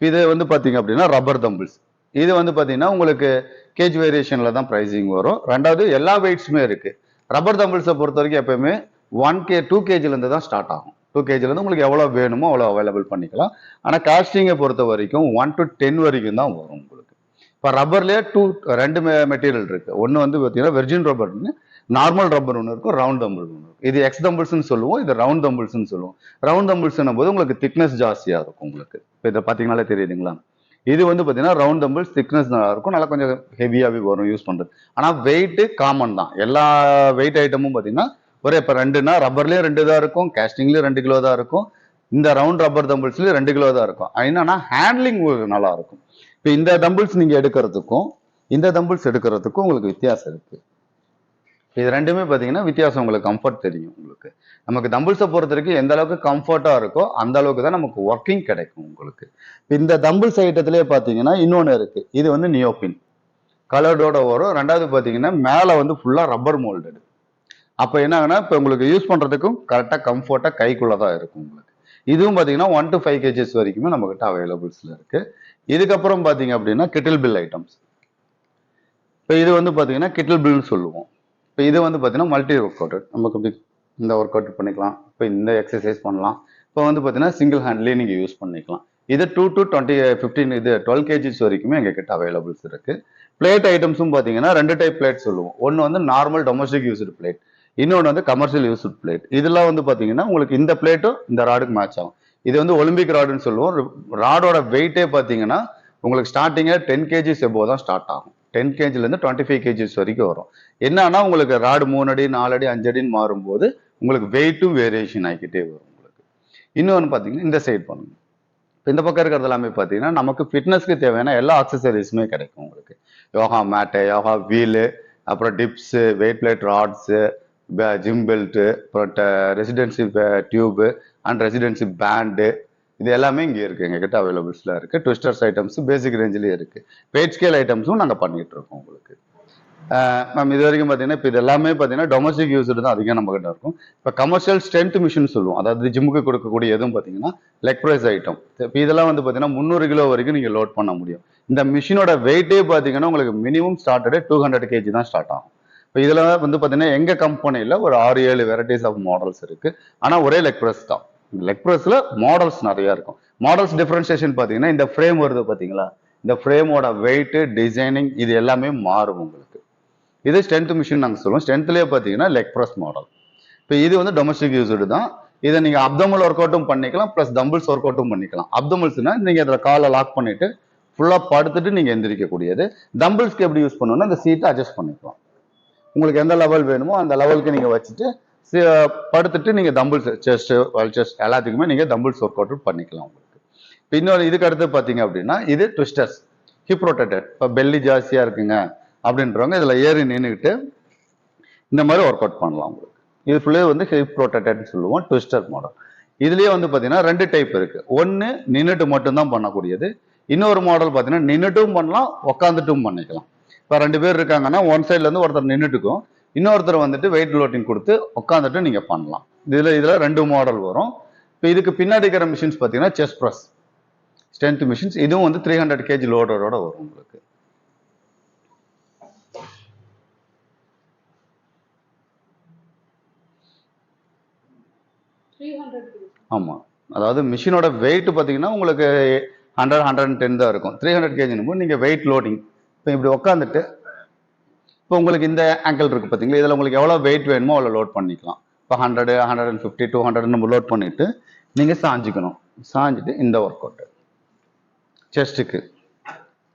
இது வந்து பார்த்தீங்க அப்படின்னா ரப்பர் தம்பிள்ஸ். இது வந்து பார்த்தீங்கன்னா உங்களுக்கு கேஜ் வேரியேஷன்ல தான் ப்ரைஸிங் வரும். ரெண்டாவது எல்லா வெயிட்ஸுமே இருக்கு. ரப்பர் தம்பிள்ஸை பொறுத்த வரைக்கும் எப்பயுமே 2 kgலேருந்து தான் ஸ்டார்ட் ஆகும். 2 kgலேருந்து உங்களுக்கு எவ்வளோ வேணுமோ அவ்வளோ அவைலபிள் பண்ணிக்கலாம். ஆனால் காஸ்டிங்கை பொறுத்த வரைக்கும் 1 to 10 வரைக்கும் தான் வரும் உங்களுக்கு. இப்போ ரப்பர்லேயே 2 மெட்டீரியல் இருக்கு. ஒன்று வந்து பார்த்தீங்கன்னா வெர்ஜின் ரப்பர்னு, நார்மல் ரப்பர் ஒன்று இருக்கும், ரவுண்ட் தம்பிள் ஒன்று இருக்கும். இது எக்ஸ் தம்பிள்ஸ்னு சொல்லுவோம், இது ரவுண்ட் தம்பிள்ஸ்னு சொல்லுவோம். ரவுண்ட் தம்பிள்ஸ்னும் போது உங்களுக்கு திக்னஸ் ஜாஸ்தியா இருக்கும் உங்களுக்கு. இப்போ இதை பார்த்தீங்கன்னாலே தெரியுதுங்களா? இது வந்து பார்த்தீங்கன்னா ரவுண்ட் தம்பிள்ஸ் திக்னஸ் நல்லா இருக்கும், நல்லா கொஞ்சம் ஹெவியாகவே வரும் யூஸ் பண்ணுறது. ஆனால் வெயிட்டு காமன் தான், எல்லா வெயிட் ஐட்டமும் பார்த்தீங்கன்னா ஒரே. இப்போ ரெண்டுனா ரப்பர்லேயும் 2 தான் இருக்கும், கேஸ்டிங்லேயும் 2 கிலோ தான் இருக்கும், இந்த ரவுண்ட் ரப்பர் தம்பிள்ஸ்லேயும் 2 கிலோ தான் இருக்கும். என்னன்னா ஹேண்ட்லிங் நல்லா இருக்கும். இப்போ இந்த தம்பிள்ஸ் நீங்கள் எடுக்கிறதுக்கும் இந்த தம்பிள்ஸ் எடுக்கிறதுக்கும் உங்களுக்கு வித்தியாசம் இருக்கு. இது ரெண்டுமே பார்த்தீங்கன்னா வித்தியாசம், உங்களுக்கு கம்ஃபர்ட் தெரியும் உங்களுக்கு. நமக்கு தம்பிள்ஸை பொறுத்த வரைக்கும் எந்த அளவுக்கு கம்ஃபர்ட்டாக இருக்கோ அந்த அளவுக்கு தான் நமக்கு ஒர்க்கிங் கிடைக்கும் உங்களுக்கு. இந்த தம்பிள்ஸ் ஐட்டத்திலே பார்த்தீங்கன்னா இன்னொன்று இருக்கு, இது வந்து நியோபின் கலர்டோட வரும். ரெண்டாவது பார்த்தீங்கன்னா மேலே வந்து ஃபுல்லாக ரப்பர் மோல்டடு. அப்போ என்ன ஆகுனா இப்போ உங்களுக்கு யூஸ் பண்ணுறதுக்கும் கரெக்டாக கம்ஃபர்ட்டாக கைக்குள்ளே தான் இருக்கும் உங்களுக்கு. இதுவும் பார்த்தீங்கன்னா 1 to 5 kgs வரைக்குமே நம்மகிட்ட அவைலபிள்ஸில் இருக்கு. இதுக்கப்புறம் பார்த்தீங்க அப்படின்னா கிட்டில் பில் ஐட்டம்ஸ். இப்போ இது வந்து பார்த்தீங்கன்னா கிட்டில் பில்னு சொல்லுவோம். இப்போ இது வந்து பார்த்தீங்கன்னா மல்டி ஒர்க் அவுட், நமக்கு இப்படி இந்த ஒர்க் அவுட் பண்ணிக்கலாம், இப்போ இந்த எக்ஸசைஸ் பண்ணலாம். இப்போ வந்து பார்த்தீங்கன்னா சிங்கிள் ஹேண்ட்லேயே நீங்கள் யூஸ் பண்ணிக்கலாம். இது 2 to 15 இது 12 kgs வரைக்குமே எங்ககிட்ட அவைலபிள்ஸ் இருக்கு. பிளேட் ஐட்டம்ஸும் பார்த்தீங்கன்னா 2 டைப் பிளேட் சொல்லுவோம். ஒன்று வந்து நார்மல் டொமஸ்டிக் யூஸ்டு பிளேட், இன்னொன்று வந்து கமர்ஷியல் யூஸ்டு பிளேட். இதெல்லாம் வந்து பார்த்தீங்கன்னா உங்களுக்கு இந்த பிளேட்டும் இந்த ராடுக்கு மேட்ச் ஆகும். இது வந்து ஒலிம்பிக் ராடுன்னு சொல்லுவோம். ராடோட வெயிட்டே பார்த்தீங்கன்னா உங்களுக்கு ஸ்டார்டிங்கில் 10 kgs எபோவ் தான் ஸ்டார்ட் ஆகும். 10 kgலேருந்து 25 kgs வரைக்கும் வரும். என்னன்னா உங்களுக்கு ராடு 3 அடி 4 அடி 5 அடின்னு மாறும்போது உங்களுக்கு வெயிட்டும் வேரியேஷன் ஆகிக்கிட்டே வரும் உங்களுக்கு. இன்னொன்று பார்த்தீங்கன்னா இந்த சைட் பண்ணுங்க. இப்போ இந்த பக்கம் இருக்கிறது எல்லாமே பார்த்தீங்கன்னா நமக்கு ஃபிட்னஸ்க்கு தேவையான எல்லா அக்சசரிஸுமே கிடைக்கும் உங்களுக்கு. யோகா மேட்டு, யோகா வீலு, அப்புறம் dips, weight plate rods, gym belt, அப்புறம் resistance tube and resistance band, இது எல்லாமே இங்கே இருக்குது, எங்ககிட்ட அவைலபிள்ஸில் இருக்குது. ட்விஸ்டர்ஸ் ஐட்டம்ஸ் பேசிக் ரேஞ்சிலேயே இருக்குது. வெயிட் ஸ்கேல் ஐட்டம்ஸும் நாங்கள் பண்ணிகிட்டு இருக்கோம் உங்களுக்கு. மேம் இது வரைக்கும் பார்த்தீங்கன்னா இப்போ இது எல்லாமே பார்த்தீங்கன்னா டொமஸ்டிக் யூஸ்டு தான் அதிகம் நம்மகிட்ட இருக்கும். இப்போ கமர்ஷியல் ஸ்ட்ரென்த் மிஷின் சொல்லுவோம், அதாவது ஜிம்முக்கு கொடுக்கக்கூடிய எதுவும் பார்த்தீங்கன்னா லெக் ப்ரெஸ் ஐட்டம். இப்போ இதெல்லாம் வந்து பார்த்தீங்கன்னா 300 கிலோ வரைக்கும் நீங்கள் லோட் பண்ண முடியும். இந்த மிஷினோட வெயிட்டே பார்த்தீங்கன்னா உங்களுக்கு மினிமம் ஸ்டார்டடே 200 kg தான் ஸ்டார்ட் ஆகும். இப்போ இதில் வந்து பார்த்தீங்கன்னா எங்கள் கம்பெனியில் ஒரு 6-7 வெரைட்டிஸ் ஆஃப் மாடல்ஸ் இருக்குது. ஆனால் ஒரே லெக் ப்ரெஸ் தான். லெக் ப்ரெஸ்ஸில் மாடல்ஸ் நிறையா இருக்கும். மாடல்ஸ் டிஃப்ரென்சியேஷன் பார்த்தீங்கன்னா இந்த ஃப்ரேம் வருது பார்த்தீங்களா, இந்த ஃப்ரேமோட வெயிட்டு டிசைனிங் இது எல்லாமே மாறும் உங்களுக்கு. இது ஸ்ட்ரென்த் மிஷின் நாங்கள் சொல்லுவோம். ஸ்ட்ரென்த்லேயே பார்த்தீங்கன்னா லெக் ப்ரெஸ் மாடல். இப்போ இது வந்து டொமஸ்டிக் யூஸ்டு தான். இதை நீங்கள் அப்டமல் ஒர்க் அவுட்டும் பண்ணிக்கலாம், ப்ளஸ் தம்பிள்ஸ் ஒர்க் அவுட்டும் பண்ணிக்கலாம். அப்டமல்ஸ்னா நீங்கள் அதில் காலை லாக் பண்ணிட்டு ஃபுல்லாக படுத்துட்டு நீங்கள் எந்திரிக்கக்கூடியது. தம்பிள்ஸ்க்கு எப்படி யூஸ் பண்ணணும்னா இந்த சீட்டை அட்ஜஸ்ட் பண்ணிக்கலாம். உங்களுக்கு எந்த லெவல் வேணுமோ அந்த லெவலுக்கு நீங்கள் வச்சுட்டு படுத்துட்டு நீங்கள் தம்பிள்ஸ் செஸ்ட் வால் செஸ்ட் எல்லாத்துக்குமே நீங்கள் தம்பிள்ஸ் ஒர்க் அவுட் பண்ணிக்கலாம் உங்களுக்கு. இன்னொரு இதுக்கு அடுத்து பார்த்தீங்க அப்படின்னா இது ட்விஸ்டர்ஸ் ஹிப் ரொட்டேட்டட். இப்போ பெல்லி ஜாஸ்தியாக இருக்குங்க அப்படின்றவங்க இதில் ஏறி நின்றுக்கிட்டு இந்த மாதிரி ஒர்க் அவுட் பண்ணலாம் உங்களுக்கு. இது ஃபுல்லே வந்து ஹிப் ரொட்டேட்டட்னு சொல்லுவோம், ட்விஸ்டர் மாடல். இதுலேயே வந்து பார்த்தீங்கன்னா 2 டைப் இருக்குது. ஒன்று நின்றுட்டு மட்டும்தான் பண்ணக்கூடியது, இன்னொரு மாடல் பார்த்தீங்கன்னா நின்றுட்டும் பண்ணலாம், உட்காந்துட்டும் பண்ணிக்கலாம். இப்போ 2 பேர் இருக்காங்கன்னா ஒன் சைட்லேருந்து ஒருத்தர் நின்றுட்டுக்கும், இன்னொருத்தர் வந்துட்டு வெயிட் லோட்டிங் கொடுத்து உட்காந்துட்டு நீங்கள் பண்ணலாம். இதில் 2 மாடல் வரும். இப்போ இதுக்கு பின்னாடி இருக்கிற மிஷின்ஸ் பார்த்தீங்கன்னா செஸ்ட் ப்ரெஸ் ஸ்ட்ரென்த் மிஷின்ஸ். இதுவும் வந்து 300 kg லோடரோட வரும் உங்களுக்கு. ஆமாம், அதாவது மிஷினோட வெயிட் பார்த்தீங்கன்னா உங்களுக்கு 100-110 தான் இருக்கும். 300 kg நீங்கள் வெயிட் லோடிங் இப்போ இப்படி உட்காந்துட்டு இப்போ உங்களுக்கு இந்த ஆங்கிள் இருக்குது பார்த்தீங்களா, இதில் உங்களுக்கு எவ்வளோ வெயிட் வேணுமோ அவ்வளோ லோட் பண்ணிக்கலாம். இப்போ 100, 150, 200 நம்ம லோட் பண்ணிவிட்டு நீங்கள் சாஞ்சிக்கணும். சாஞ்சிட்டு இந்த ஒர்க் அவுட்டு செஸ்ட்டுக்கு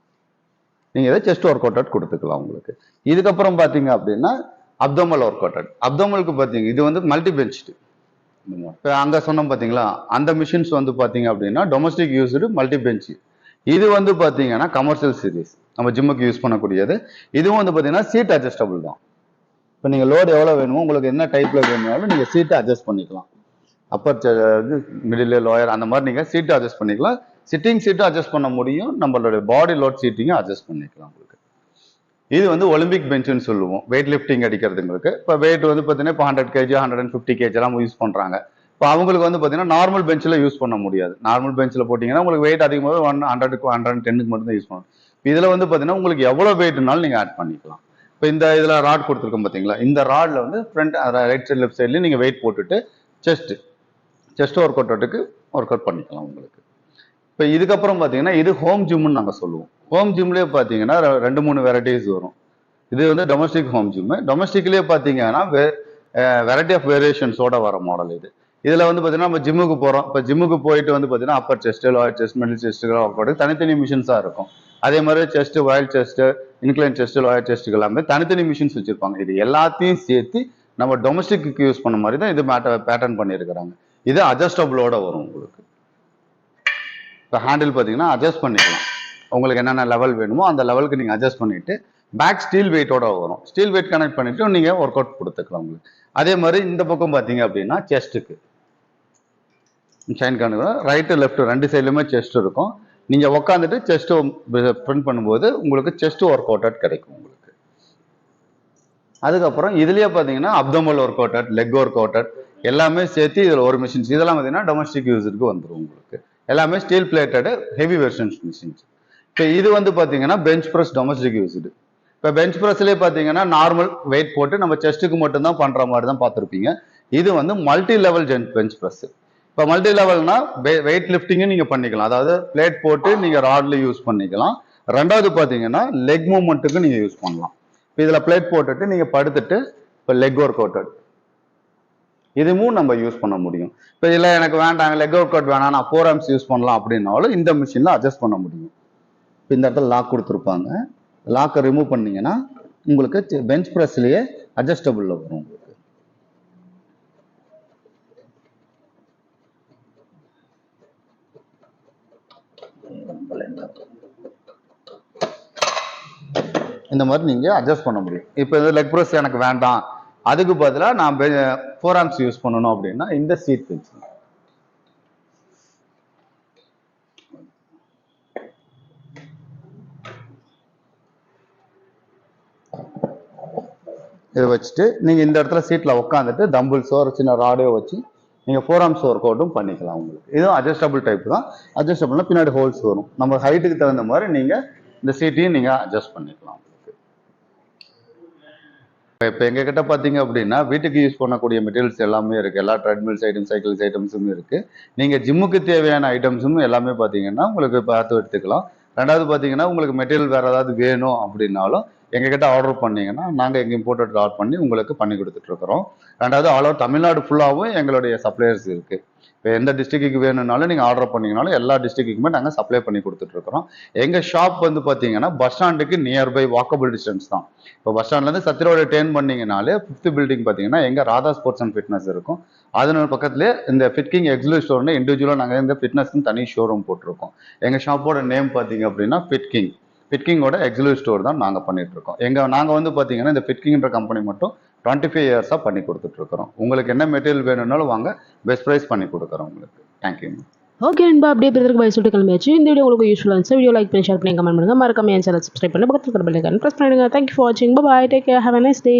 நீங்கள் இதை செஸ்ட் ஒர்க் அவுட் கொடுத்துக்கலாம் உங்களுக்கு. இதுக்கப்புறம் பார்த்தீங்க அப்படின்னா அப்டோமல் ஒர்க் அவுட். அப்டோமலுக்கு பார்த்தீங்க இது வந்து மல்டி பெஞ்ச்டு. இப்போ அங்கே சொன்னோம் பார்த்தீங்களா, அந்த மிஷின்ஸ் வந்து பார்த்தீங்க அப்படின்னா டொமஸ்டிக் யூஸ்டு மல்டி பெஞ்ச். இது வந்து பார்த்தீங்கன்னா கமர்ஷியல் சீரீஸ் நம்ம ஜிம்முக்கு யூஸ் பண்ணக்கூடியது. இதுவும் வந்து பார்த்தீங்கன்னா சீட் அட்ஜஸ்டபிள் தான். இப்போ நீங்கள் லோடு எவ்வளோ வேணுமோ உங்களுக்கு என்ன டைப்பில் வேணுமாலும் நீங்கள் சீட்டை அட்ஜஸ்ட் பண்ணிக்கலாம். அப்பர் மிடில் லோயர் அந்த மாதிரி நீங்கள் சீட்டை அட்ஜஸ்ட் பண்ணிக்கலாம். சிட்டிங் சீட்டும் அட்ஜஸ்ட் பண்ண முடியும், நம்மளுடைய பாடி லோட் சீட்டிங்கும் அட்ஜஸ்ட் பண்ணிக்கலாம் உங்களுக்கு. இது வந்து ஒலிம்பிக் பெஞ்சுன்னு சொல்லுவோம், வெயிட் லிஃப்டிங் அடிக்கிறதுங்களுக்கு. இப்போ வெயிட் வந்து பார்த்தீங்கன்னா இப்போ 100 kg 150 kg எல்லாம் யூஸ் பண்ணுறாங்க. இப்போ அவங்களுக்கு வந்து பார்த்தீங்கன்னா நார்மல் பெஞ்சில் யூஸ் பண்ண முடியாது. நார்மல் பெஞ்சில் போட்டிங்கன்னா உங்களுக்கு வெயிட் அதிகமாக 100க்கு 110க்கு மட்டும் தான் யூஸ் பண்ணணும். இதில் வந்து பார்த்தீங்கன்னா உங்களுக்கு எவ்வளோ வெயிட்னாலும் நீங்கள் ஆட் பண்ணிக்கலாம். இப்போ இந்த இதில் ராட் கொடுத்துருக்கோம் பார்த்தீங்களா, இந்த ராடில் வந்து ஃப்ரண்ட் ரைட் சைடு லெஃப்ட் சைட்லேயும் நீங்கள் வெயிட் போட்டுட்டு செஸ்ட் ஒர்க் அவுட் பண்ணிக்கலாம் உங்களுக்கு. இப்போ இதுக்கப்புறம் பார்த்தீங்கன்னா இது ஹோம் ஜிம்னு நாங்கள் சொல்லுவோம். ஹோம் ஜிம்லேயே பார்த்தீங்கன்னா 2-3 வெரைட்டிஸ் வரும். இது வந்து டொமஸ்டிக் ஹோம் ஜிம்மு. டொமஸ்டிக்லேயே பார்த்தீங்கன்னா வெரைட்டி ஆஃப் வேரியேஷன்ஸோட வர மாடல் இது. இதில் வந்து பார்த்தீங்கன்னா நம்ம ஜிம்முக்கு போகிறோம். இப்போ ஜிம்முக்கு போயிட்டு வந்து பார்த்தீங்கன்னா upper chest, lower chest, middle செஸ்ட்டுகள் போட்டு தனித்தனி மிஷின்ஸாக இருக்கும். அதே மாதிரி chest, wild chest, incline chest, lower செஸ்ட்டுக்கு எல்லாமே தனித்தனி மிஷின்ஸ் வச்சுருப்பாங்க. இது எல்லாத்தையும் சேர்த்து நம்ம டொமஸ்டிக்கு யூஸ் பண்ண மாதிரி தான் இது பேட்டர்ன் பண்ணியிருக்கிறாங்க. இது அட்ஜஸ்டபிளோட வரும் உங்களுக்கு. இப்போ ஹேண்டில் பார்த்தீங்கன்னா அட்ஜஸ்ட் பண்ணிக்கலாம். உங்களுக்கு என்னென்ன லெவல் வேணுமோ அந்த லெவலுக்கு நீங்கள் அட்ஜஸ்ட் பண்ணிவிட்டு பேக் ஸ்டீல் வெயிட்டோட வரும். ஸ்டீல் வெயிட் கனெக்ட் பண்ணிவிட்டு நீங்கள் ஒர்க் அவுட் கொடுத்துக்கலாம் உங்களுக்கு. அதே மாதிரி இந்த பக்கம் பார்த்தீங்க அப்படின்னா செஸ்ட்டுக்கு ஷைன் கணக்கு ரைட்டு லெஃப்ட் ரெண்டு சைட்லையுமே செஸ்ட் இருக்கும். நீங்கள் உட்காந்துட்டு செஸ்ட்டு பிரிண்ட் பண்ணும்போது உங்களுக்கு செஸ்ட் ஒர்க் அவுட் கிடைக்கும் உங்களுக்கு. அதுக்கப்புறம் இதுலேயே பார்த்தீங்கன்னா அப்டோமல் work out, leg work out எல்லாமே சேர்த்து இதில் ஒரு மிஷின்ஸ். இதெல்லாம் பார்த்தீங்கன்னா டொமஸ்டிக் யூஸருக்கு வந்துடும் உங்களுக்கு. எல்லாமே steel plated heavy versions machines. இப்போ இது வந்து பார்த்தீங்கன்னா பெஞ்ச் ப்ரெஸ் டொமஸ்டிக் யூஸ்டு. இப்போ பெஞ்ச் ப்ரெஸ்லேயே பார்த்தீங்கன்னா நார்மல் வெயிட் போட்டு நம்ம செஸ்ட்டுக்கு மட்டும்தான் பண்ணுற மாதிரி தான் பார்த்துருப்பீங்க. இது வந்து மல்டி லெவல் பெஞ்ச் ப்ரெஸ். இப்போ மல்டி லெவல்னா வெயிட் லிஃப்டிங்கும் நீங்கள் பண்ணிக்கலாம். அதாவது பிளேட் போட்டு நீங்கள் ராட்ல யூஸ் பண்ணிக்கலாம். ரெண்டாவது பார்த்தீங்கன்னா லெக் மூவ்மெண்ட்டுக்கு நீங்கள் யூஸ் பண்ணலாம். இப்போ இதில் பிளேட் போட்டுட்டு நீங்கள் படுத்துட்டு இப்போ லெக் ஒர்க் அவுட் இதுவும் நம்ம யூஸ் பண்ண முடியும். இப்போ இல்லை எனக்கு வேண்டாம் லெக் ஒர்க் அவுட் வேணாம் நான் 4 ஆர்ம்ஸ் யூஸ் பண்ணலாம் அப்படின்னாலும் இந்த மிஷினில் அட்ஜஸ்ட் பண்ண முடியும். இப்போ இந்த இடத்துல லாக் கொடுத்துருப்பாங்க. லாக்கை ரிமூவ் பண்ணீங்கன்னா உங்களுக்கு பெஞ்ச் ப்ரெஸ்லேயே அட்ஜஸ்டபிளில் வரும் உங்களுக்கு. இந்த மாதிரி நீங்கள் அட்ஜஸ்ட் பண்ண முடியும். இப்போ இது லெக் ப்ரெஸ் எனக்கு வேண்டாம் அதுக்கு பதிலாக நான் 4 ஆர்ம்ஸ் யூஸ் பண்ணணும் அப்படின்னா இந்த சீட் வச்சு இதை வச்சுட்டு நீங்கள் இந்த இடத்துல சீட்டில் உட்காந்துட்டு தம்பிள்ஸோ ஒரு சின்ன ராடோ வச்சு நீங்கள் 4 ஆர்ம்ஸ் ஒர்க் அவுட்டும் பண்ணிக்கலாம் உங்களுக்கு. இதுவும் அட்ஜஸ்டபிள் டைப் தான். அட்ஜஸ்டபிள்னா பின்னாடி ஹோல்ஸ் வரும். நம்ம ஹைட்டுக்கு தகுந்த மாதிரி நீங்கள் இந்த சீட்டையும் நீங்கள் அட்ஜஸ்ட் பண்ணிக்கலாம். இப்போ எங்ககிட்ட பார்த்தீங்க அப்படின்னா வீட்டுக்கு யூஸ் பண்ணக்கூடிய மெட்டீரியல்ஸ் எல்லாமே இருக்குது. எல்லா ட்ரெட்மில்ஸ் ஐட்டம்ஸ், சைக்கிள்ஸ் ஐட்டம்ஸும் இருக்குது. நீங்கள் ஜிம்முக்கு தேவையான ஐட்டம்ஸும் எல்லாமே பார்த்தீங்கன்னா உங்களுக்கு பார்த்து எடுத்துக்கலாம். ரெண்டாவது பார்த்தீங்கன்னா உங்களுக்கு மெட்டீரியல் வேறு ஏதாவது வேணும் அப்படின்னாலும் எங்ககிட்ட ஆர்டர் பண்ணிங்கன்னா நாங்கள் எங்கள் இம்போர்ட்டட் ஆர்டர் பண்ணி உங்களுக்கு பண்ணி கொடுத்துட்ருக்குறோம். ரெண்டாவது ஆல் ஓவர் தமிழ்நாடு ஃபுல்லாகவும் எங்களுடைய சப்ளையர்ஸ் இருக்குது. இப்போ எந்த டிஸ்ட்ரிக்ட்டுக்கு வேணும்னாலும் நீங்கள் ஆர்டர் பண்ணிங்கனாலும் எல்லா டிஸ்ட்ரிக்ட்டுக்குமே நாங்கள் சப்ளை பண்ணி கொடுத்துட்ருக்குறோம். எங்கள் ஷாப் வந்து பார்த்தீங்கன்னா பஸ் ஸ்டாண்டுக்கு நியர்பை வாக்கபிள் டிஸ்டன்ஸ் தான். இப்போ பஸ் ஸ்டாண்ட்லேருந்து சத்திரோட டேர்ன் பண்ணிங்கனாலே 5th பில்டிங் பார்த்தீங்கன்னா எங்கள் ராதா ஸ்போர்ட்ஸ் அண்ட் ஃபிட்னஸ் இருக்கும். அதனோட பக்கத்துலேயே இந்த ஃபிட்கிங் எக்ஸ்க்ளூசிவ் ஸ்டோர்னு இண்டிவிஜுவலாக நாங்கள் இந்த ஃபிட்னஸ்க்கு தனி ஷோரூம் போட்டிருக்கோம். எங்கள் ஷாப்போட நேம் பார்த்தீங்க அப்படின்னா ஃபிட்கிங்கோட எக்ஸ்க்ளூசிவ் ஸ்டோர் தான் நாங்கள் பண்ணிகிட்ருக்கோம். நாங்கள் வந்து பார்த்தீங்கன்னா இந்த ஃபிட்கிங்ன்ற கம்பெனி மட்டும் 25 இயர்ஸாக பண்ணி கொடுத்துட்ருக்குறோம். உங்களுக்கு என்ன மெட்டீரியல் வேணும்னாலும் வாங்க, பெஸ்ட் ப்ரைஸ் பண்ணி கொடுக்குறோம் உங்களுக்கு. தேங்க்யூ. ஓகே நண்பா, அப்படியே பிறகு பை சொல்லிட்டு கிளம்பியாச்சு. இந்த வீடியோ உங்களுக்கு யூஸ்ஃபுல்லாக இருந்துச்சு. வீடியோ லைக் பண்ணி ஷேர் பண்ணி கமெண்ட் பண்ணுங்கள். மறக்காம என் சேனல் சப்ஸ்கிரைப் பண்ணி பக்கத்தில் பெல் ஐகான் ப்ரெஸ் பண்ணிடுங்க. தேங்க்யூ ஃபார் வாட்சிங். Bye, take care, have a nice day.